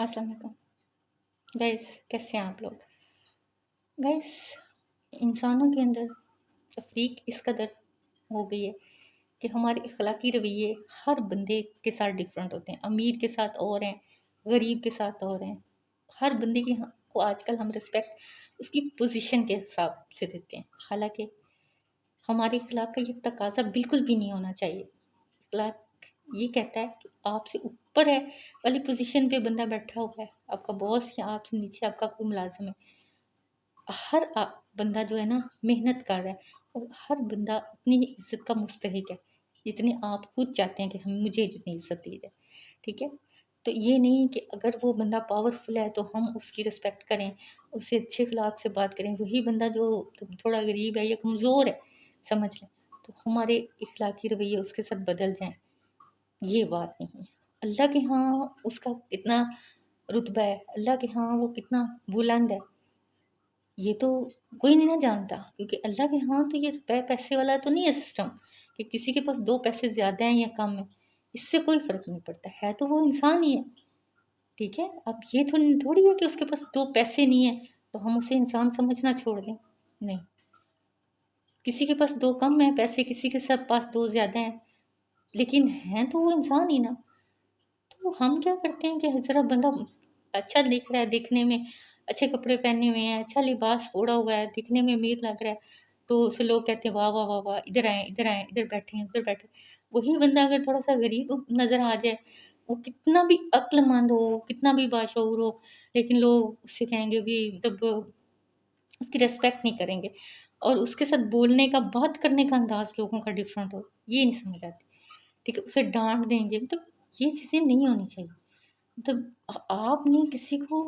अस्सलाम वालेकुम गाइस, कैसे हैं आप लोग? गाइस, इंसानों के अंदर तफरीक इस कदर हो गई है कि हमारे अखलाकी रवैये हर बंदे के साथ डिफरेंट होते हैं। अमीर के साथ और हैं, गरीब के साथ और हैं। हर बंदे की को आजकल हम रिस्पेक्ट उसकी पोजीशन के हिसाब से देते हैं। हालांकि हमारे अखलाक का ये तकाजा बिल्कुल भी नहीं होना चाहिए। अखलाक ये कहता है कि आपसे ऊपर है वाली पोजीशन पे बंदा बैठा हुआ है, आपका बॉस या आपसे नीचे आपका कोई मुलाजिम है। हर बंदा जो है ना मेहनत कर रहा है, और हर बंदा उतनी ही इज्जत का मुस्तहिक है जितनी आप खुद चाहते हैं कि हम मुझे जितनी इज्जत दी जाए। ठीक है, तो ये नहीं कि अगर वो बंदा पावरफुल है तो हम उसकी रिस्पेक्ट करें, उससे अच्छे अखलाक से बात करें। वही बंदा जो थोड़ा गरीब है या कमज़ोर है, समझ लें, तो हमारे इखलाकी रवैये उसके साथ बदल जाएं। ये बात नहीं है। अल्लाह के यहाँ उसका कितना रुतबा है, अल्लाह के यहाँ वो कितना बुलंद है, ये तो कोई नहीं ना जानता। क्योंकि अल्लाह के यहाँ तो ये रुपए पैसे वाला तो नहीं है सिस्टम कि किसी के पास दो पैसे ज़्यादा हैं या कम है, इससे कोई फ़र्क नहीं पड़ता है। तो वो इंसान ही है। ठीक है, अब ये तो थोड़ी है कि उसके पास दो पैसे नहीं है तो हम उसे इंसान समझना छोड़ दें। नहीं, किसी के पास दो कम है पैसे, किसी के सब पास दो ज़्यादा हैं, लेकिन हैं तो वो इंसान ही ना। तो हम क्या करते हैं कि ज़रा बंदा अच्छा दिख रहा है, दिखने में अच्छे कपड़े पहने हुए हैं, अच्छा लिबास ओढ़ा हुआ है, दिखने में अमीर लग रहा है, तो उसे लोग कहते हैं वाह वाह वाह वाह, इधर आए इधर आए, इधर बैठे हैं उधर बैठे। वही बंदा अगर थोड़ा सा गरीब नज़र आ जाए, वो कितना भी अक्लमंद हो, कितना भी बाशऊर हो, लेकिन लोग उससे कहेंगे भी, मतलब उसकी रिस्पेक्ट नहीं करेंगे। और उसके साथ बोलने का, बात करने का अंदाज लोगों का डिफरेंट हो, ये नहीं समझ आती। ठीक है, उसे डांट देंगे, मतलब ये चीज़ें नहीं होनी चाहिए। मतलब आपने किसी को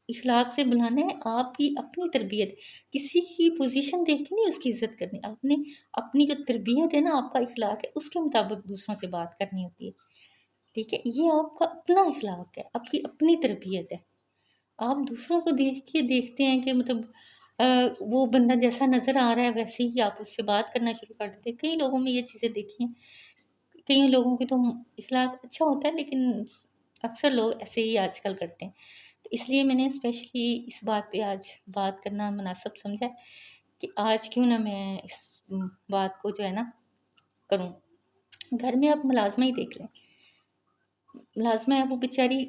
इखलाक से बुलाना है, आपकी अपनी तरबियत, किसी की पोजीशन देख के नहीं उसकी इज्जत करनी। आपने अपनी जो तरबियत है ना, आपका इखलाक है, उसके मुताबिक दूसरों से बात करनी होती है। ठीक है, ये आपका अपना इखलाक है, आपकी अपनी तरबियत है। आप दूसरों को देख के देखते हैं कि मतलब वो बंदा जैसा नज़र आ रहा है वैसे ही आप उससे बात करना शुरू कर देते हैं। कई लोगों में ये चीज़ें देखी हैं। कई लोगों की तो इखलाक अच्छा होता है, लेकिन अक्सर लोग ऐसे ही आजकल करते हैं। तो इसलिए मैंने स्पेशली इस बात पे आज बात करना मुनासिब समझा कि आज क्यों ना मैं इस बात को जो है ना करूँ। घर में आप मुलाज़मा ही देख लें, मुलाज़मा है वो बेचारी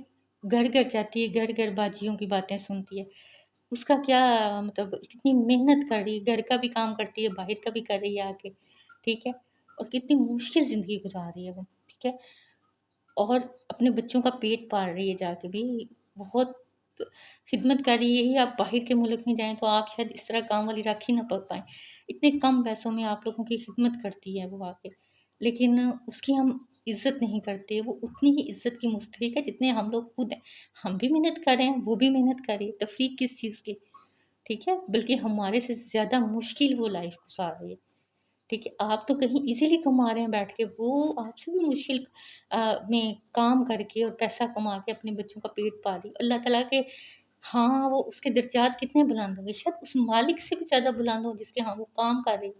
घर-घर जाती है, घर-घर बाजियों की बातें सुनती है। उसका क्या मतलब कितनी मेहनत कर रही है, घर का भी काम करती है, बाहर का भी कर रही है आके, ठीक है? और कितनी मुश्किल ज़िंदगी गुज़ार रही है वो, ठीक है? और अपने बच्चों का पेट पाल रही है जाके भी, बहुत खिदमत कर रही है। यही आप बाहर के मुल्क में जाएँ तो आप शायद इस तरह काम वाली रख ही ना प पाएँ। इतने कम पैसों में आप लोगों की खिदमत करती है वो आके, लेकिन उसकी हम इज़्ज़त नहीं करते। वो उतनी ही इज़्ज़त की मुस्तहिक है जितने हम लोग खुद हैं। हम भी मेहनत कर रहे हैं, वो भी मेहनत कर रही है, तफ़रीक किस चीज़ की? ठीक है? बल्कि हमारे से ज़्यादा मुश्किल वो लाइफ़ गुज़ार रही है। ठीक है, आप तो कहीं इज़िली कमा रहे हैं बैठ के, वो आपसे भी मुश्किल में काम करके और पैसा कमा के अपने बच्चों का पेट पाल रही है। अल्लाह ताला के हाँ, वो उसके दर्जात कितने बुलंद होंगे, शायद उस मालिक से भी ज़्यादा बुलंद हो जिसके यहाँ वो काम कर रही है।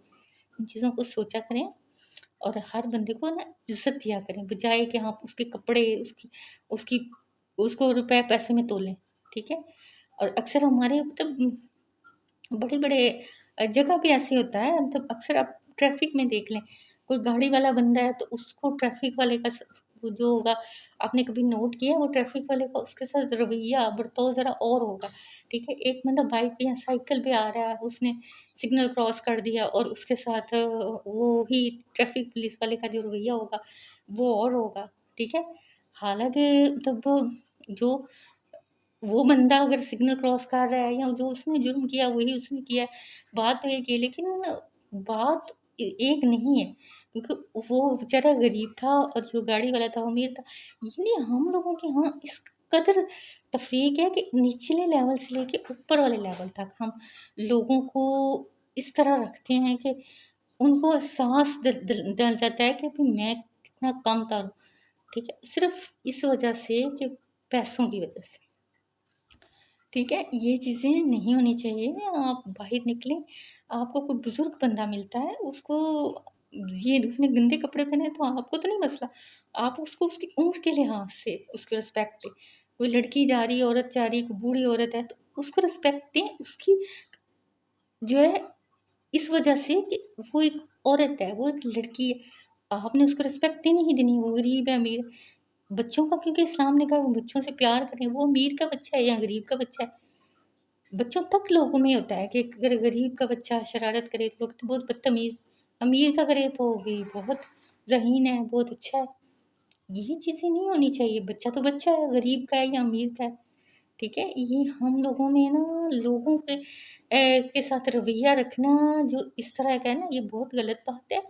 इन चीज़ों को सोचा करें और हर बंदे को ना इज़्ज़त दिया करें, बजाए कि हाँ, उसके कपड़े, उसकी उसकी उसको रुपए पैसे में तोलें, ठीक है? और अक्सर हमारे मतलब बड़े-बड़े जगह पे ऐसे होता है, मतलब अक्सर आप ट्रैफ़िक में देख लें, कोई गाड़ी वाला बंदा है तो उसको ट्रैफ़िक वाले का वो जो होगा, आपने कभी नोट किया है वो ट्रैफ़िक वाले का उसके साथ रवैया बर्ताव ज़रा और होगा, ठीक है? एक बंदा बाइक पे या साइकिल पे आ रहा है, उसने सिग्नल क्रॉस कर दिया और उसके साथ वो ही ट्रैफ़िक पुलिस वाले का जो रवैया होगा, वो और होगा, ठीक है? हालाँकि मतलब जो वो बंदा अगर सिग्नल क्रॉस कर रहा है या जो उसने जुर्म किया वही उसने किया है, बात तो एक है, लेकिन बात एक नहीं है, क्योंकि वो बेचारा गरीब था और जो गाड़ी वाला था वो अमीर था। यानी हम लोगों के यहाँ इस कदर तफरीक है कि निचले लेवल से लेके ऊपर वाले लेवल तक हम लोगों को इस तरह रखते हैं कि उनको एहसास दिल जाता है कि भाई मैं कितना कम तर हूँ, ठीक है? सिर्फ इस वजह से कि पैसों की वजह से। ठीक है? ये चीज़ें नहीं होनी चाहिए। आप बाहर निकलें, आपको कोई बुज़ुर्ग बंदा मिलता है, उसको ये उसने गंदे कपड़े पहने हैं तो आपको तो नहीं मसला, आप उसको उसकी उम्र के लिहाज़ से उसकी रिस्पेक्ट दें। कोई लड़की जा रही है, औरत जा रही है, कोई बूढ़ी औरत है, तो उसको रिस्पेक्ट दें, उसकी जो है इस वजह से कि वो एक औरत है, वो एक लड़की है, आपने उसको रिस्पेक्ट देनी ही देनी है, वो गरीब है अमीर है। बच्चों का, क्योंकि इस्लाम ने कहा वो बच्चों से प्यार करें, वो अमीर का बच्चा है या गरीब का बच्चा है, बच्चों तक लोगों में होता है कि अगर गरीब का बच्चा शरारत करे तो लोग तो बहुत बदतमीज, अमीर का करे तो भी बहुत ज़हीन है, बहुत अच्छा है। ये चीज़ें नहीं होनी चाहिए, बच्चा तो बच्चा है, गरीब का है या अमीर का है, ठीक है। ये हम लोगों में ना लोगों के साथ रवैया रखना जो इस तरह का है ना, ये बहुत गलत बात है।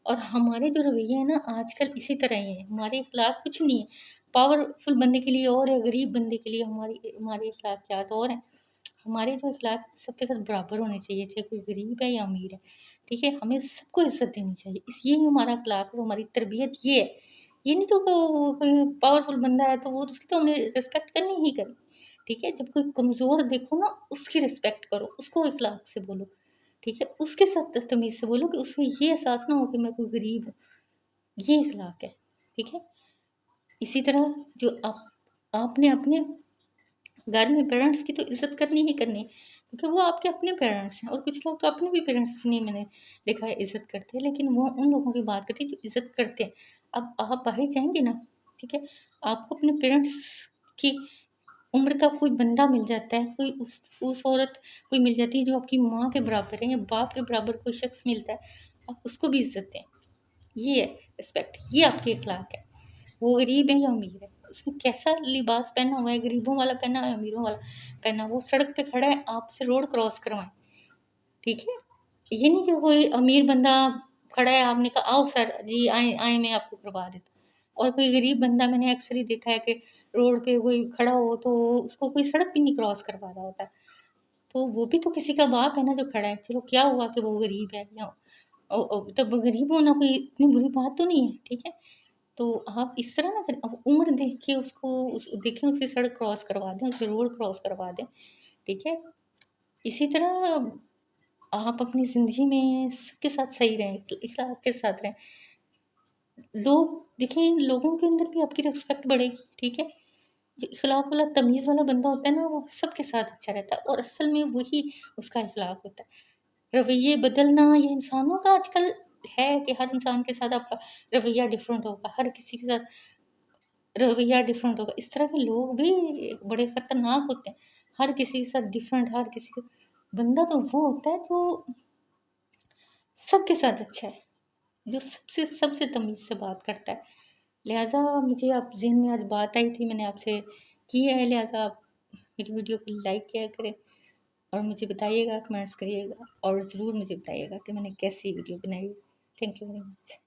और हमारे जो रवैये हैं ना आजकल इसी तरह ही है, हमारे अखलाक कुछ नहीं है, पावरफुल बंदे के लिए और है, गरीब बंदे के लिए हमारे अखलाकियात और हैं। हमारे जो अखलाक सबके साथ बराबर होने चाहिए, चाहे कोई गरीब है या अमीर है, ठीक है। हमें सबको इज्जत देनी चाहिए, इस यही हमारा अखलाक और हमारी तरबियत ये है। ये नहीं तो कोई पावरफुल बंदा है तो वो उसकी तो हमने रिस्पेक्ट करनी ही करनी, ठीक है। जब कोई कमज़ोर देखो ना उसकी रिस्पेक्ट करो, उसको इखलाक से बोलो, ठीक है। उसके साथ तमीज़ से बोलो कि उसको ये एहसास ना हो कि मैं कोई गरीब हूँ, ये इखलाक है, ठीक है। इसी तरह जो आपने अपने घर में पेरेंट्स की तो इज़्ज़त करनी ही करनी है, क्योंकि वो आपके अपने पेरेंट्स हैं। और कुछ लोग तो अपने भी पेरेंट्स की नहीं, मैंने देखा है, इज़्ज़त करते हैं, लेकिन वो उन लोगों की बात करती है जो इज़्ज़त करते हैं। अब आप बाहर जाएँगे ना, ठीक है, आपको अपने पेरेंट्स की उम्र का कोई बंदा मिल जाता है, कोई उस औरत कोई मिल जाती है जो आपकी माँ के बराबर है या बाप के बराबर कोई शख्स मिलता है, आप उसको भी इज़्ज़त दें। ये है रिस्पेक्ट, ये आपके अखलाक है। वो गरीब है या अमीर है, उसने कैसा लिबास पहना हुआ है, गरीबों वाला पहना है, अमीरों वाला पहना, वो सड़क पे खड़ा है, आपसे रोड क्रॉस करवाएं, ठीक है। ये नहीं कि कोई अमीर बंदा खड़ा है, आपने कहा आओ सर जी, आए आए, मैं आपको करवा देता हूँ। और कोई गरीब बंदा, मैंने अक्सर ही देखा है कि रोड पे कोई खड़ा हो तो उसको कोई सड़क भी नहीं क्रॉस करवा रहा होता, तो वो भी तो किसी का बाप है ना जो खड़ा है। चलो क्या हुआ कि वो गरीब है या तब गरीब होना कोई इतनी बुरी बात तो नहीं है, ठीक है। तो आप इस तरह ना करें, अब उम्र देख के उसको देखें, उसे सड़क क्रॉस करवा दें, उसे रोड क्रॉस करवा दें, ठीक है। इसी तरह आप अपनी ज़िंदगी में सबके साथ सही रहें, इखलाक के साथ रहें। लोग देखें, लोगों के अंदर भी आपकी रिस्पेक्ट बढ़ेगी, ठीक है। जो इखलाक वाला तमीज़ वाला बंदा होता है ना, वो सबके साथ अच्छा रहता है और असल में वही उसका इखलाक होता है। रवैये बदलना ये इंसानों का आजकल है कि हर इंसान के साथ आपका रवैया डिफरेंट होगा, हर किसी के साथ रवैया डिफरेंट होगा। इस तरह के लोग भी बड़े खतरनाक होते हैं, हर किसी के साथ डिफरेंट, हर किसी का बंदा तो वो होता है जो सबके साथ अच्छा है, जो सबसे सबसे तमीज़ से बात करता है। लिहाजा मुझे आप ज़हन में आज बात आई थी, मैंने आपसे की है, लिहाजा आप मेरी वीडियो को लाइक किया करें और मुझे बताइएगा, कमेंट्स करिएगा और ज़रूर मुझे बताइएगा कि मैंने कैसी वीडियो बनाई। Thank you very much.